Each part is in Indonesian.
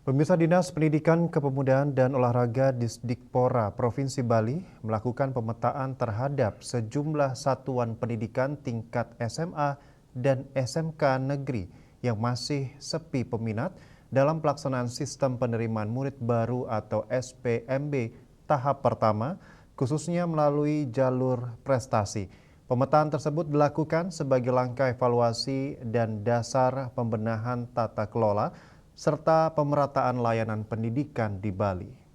Pemirsa Dinas Pendidikan Kepemudaan dan Olahraga Disdikpora Provinsi Bali melakukan pemetaan terhadap sejumlah satuan pendidikan tingkat SMA dan SMK negeri yang masih sepi peminat dalam pelaksanaan sistem penerimaan murid baru atau SPMB tahap pertama, khususnya melalui jalur prestasi. Pemetaan tersebut dilakukan sebagai langkah evaluasi dan dasar pembenahan tata kelola serta pemerataan layanan pendidikan di Bali.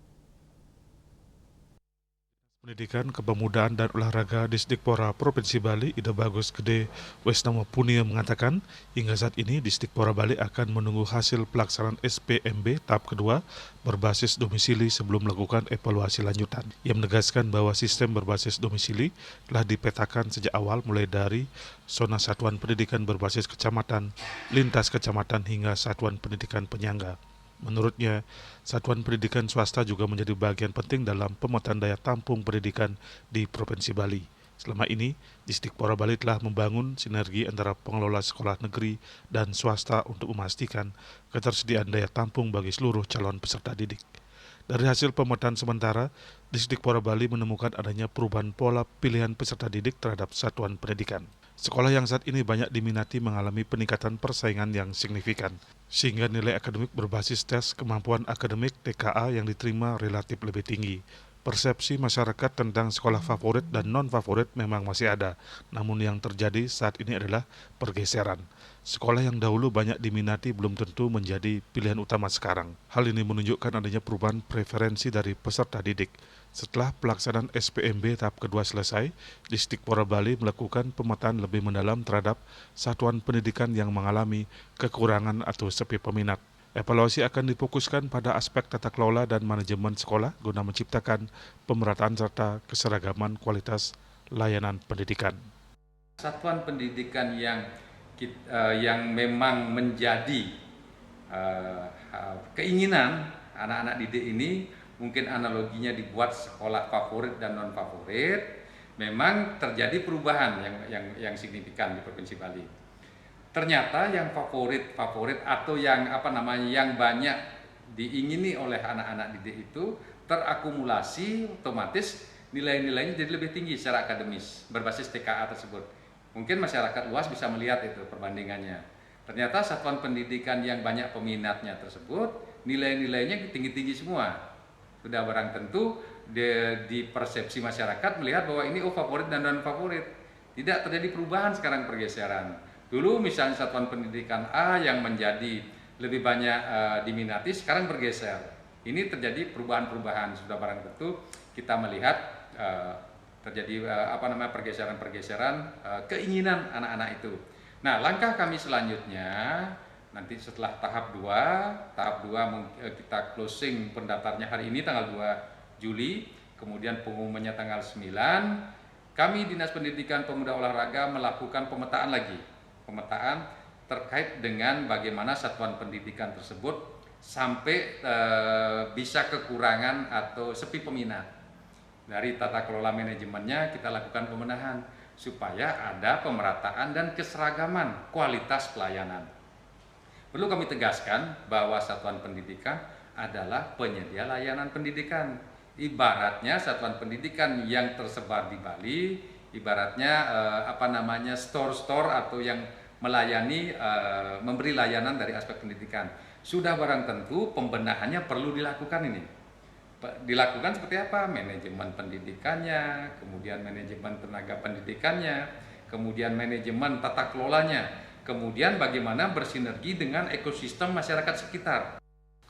Pendidikan, Kepemudaan dan Olahraga Disdikpora Provinsi Bali, Ida Bagus Gede Wesnama Punia mengatakan, hingga saat ini Disdikpora Bali akan menunggu hasil pelaksanaan SPMB tahap kedua berbasis domisili sebelum melakukan evaluasi lanjutan. Ia menegaskan bahwa sistem berbasis domisili telah dipetakan sejak awal mulai dari zona satuan pendidikan berbasis kecamatan, lintas kecamatan hingga satuan pendidikan penyangga. Menurutnya, satuan pendidikan swasta juga menjadi bagian penting dalam pemetaan daya tampung pendidikan di Provinsi Bali. Selama ini, Disdikpora Bali telah membangun sinergi antara pengelola sekolah negeri dan swasta untuk memastikan ketersediaan daya tampung bagi seluruh calon peserta didik. Dari hasil pemetaan sementara, Disdikpora Bali menemukan adanya perubahan pola pilihan peserta didik terhadap satuan pendidikan. Sekolah yang saat ini banyak diminati mengalami peningkatan persaingan yang signifikan, sehingga nilai akademik berbasis tes kemampuan akademik TKA yang diterima relatif lebih tinggi. Persepsi masyarakat tentang sekolah favorit dan non-favorit memang masih ada, namun yang terjadi saat ini adalah pergeseran. Sekolah yang dahulu banyak diminati belum tentu menjadi pilihan utama sekarang. Hal ini menunjukkan adanya perubahan preferensi dari peserta didik. Setelah pelaksanaan SPMB tahap kedua selesai, Disdikpora Bali melakukan pemetaan lebih mendalam terhadap satuan pendidikan yang mengalami kekurangan atau sepi peminat. Evaluasi akan difokuskan pada aspek tata kelola dan manajemen sekolah guna menciptakan pemerataan serta keseragaman kualitas layanan pendidikan. Satuan pendidikan yang memang menjadi keinginan anak-anak didik ini, mungkin analoginya dibuat sekolah favorit dan non favorit, memang terjadi perubahan yang signifikan di Provinsi Bali. Ternyata yang favorit atau yang banyak diingini oleh anak-anak didik itu terakumulasi, otomatis nilai-nilainya jadi lebih tinggi secara akademis berbasis TKA tersebut. Mungkin masyarakat luas bisa melihat itu perbandingannya. Ternyata satuan pendidikan yang banyak peminatnya tersebut nilai-nilainya tinggi-tinggi semua. Sudah barang tentu di persepsi masyarakat melihat bahwa ini favorit dan non favorit. Tidak terjadi perubahan, sekarang pergeseran. Dulu misalnya satuan pendidikan A yang menjadi lebih banyak diminati, sekarang bergeser. Ini terjadi perubahan-perubahan. Sudah barang tentu kita melihat terjadi pergeseran-pergeseran keinginan anak-anak itu. Nah, langkah kami selanjutnya nanti setelah tahap 2 kita closing pendaftarnya hari ini tanggal 2 Juli, kemudian pengumumannya tanggal 9. Kami Dinas Pendidikan Pemuda Olahraga melakukan pemetaan terkait dengan bagaimana satuan pendidikan tersebut sampai bisa kekurangan atau sepi peminat. Dari tata kelola manajemennya kita lakukan pembenahan supaya ada pemerataan dan keseragaman kualitas pelayanan. Perlu kami tegaskan bahwa satuan pendidikan adalah penyedia layanan pendidikan. Ibaratnya satuan pendidikan yang tersebar di Bali, ibaratnya store-store atau yang melayani memberi layanan dari aspek pendidikan. Sudah barang tentu pembenahannya perlu dilakukan ini. Dilakukan seperti apa? Manajemen pendidikannya, kemudian manajemen tenaga pendidikannya, kemudian manajemen tata kelolanya, kemudian bagaimana bersinergi dengan ekosistem masyarakat sekitar.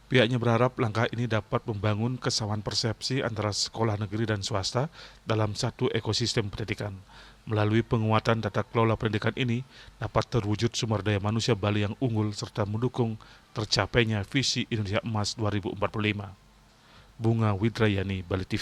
Pihaknya berharap langkah ini dapat membangun kesamaan persepsi antara sekolah negeri dan swasta dalam satu ekosistem pendidikan. Melalui penguatan tata kelola pendidikan ini dapat terwujud sumber daya manusia Bali yang unggul serta mendukung tercapainya visi Indonesia Emas 2045. Bunga Widrayani, Bali TV.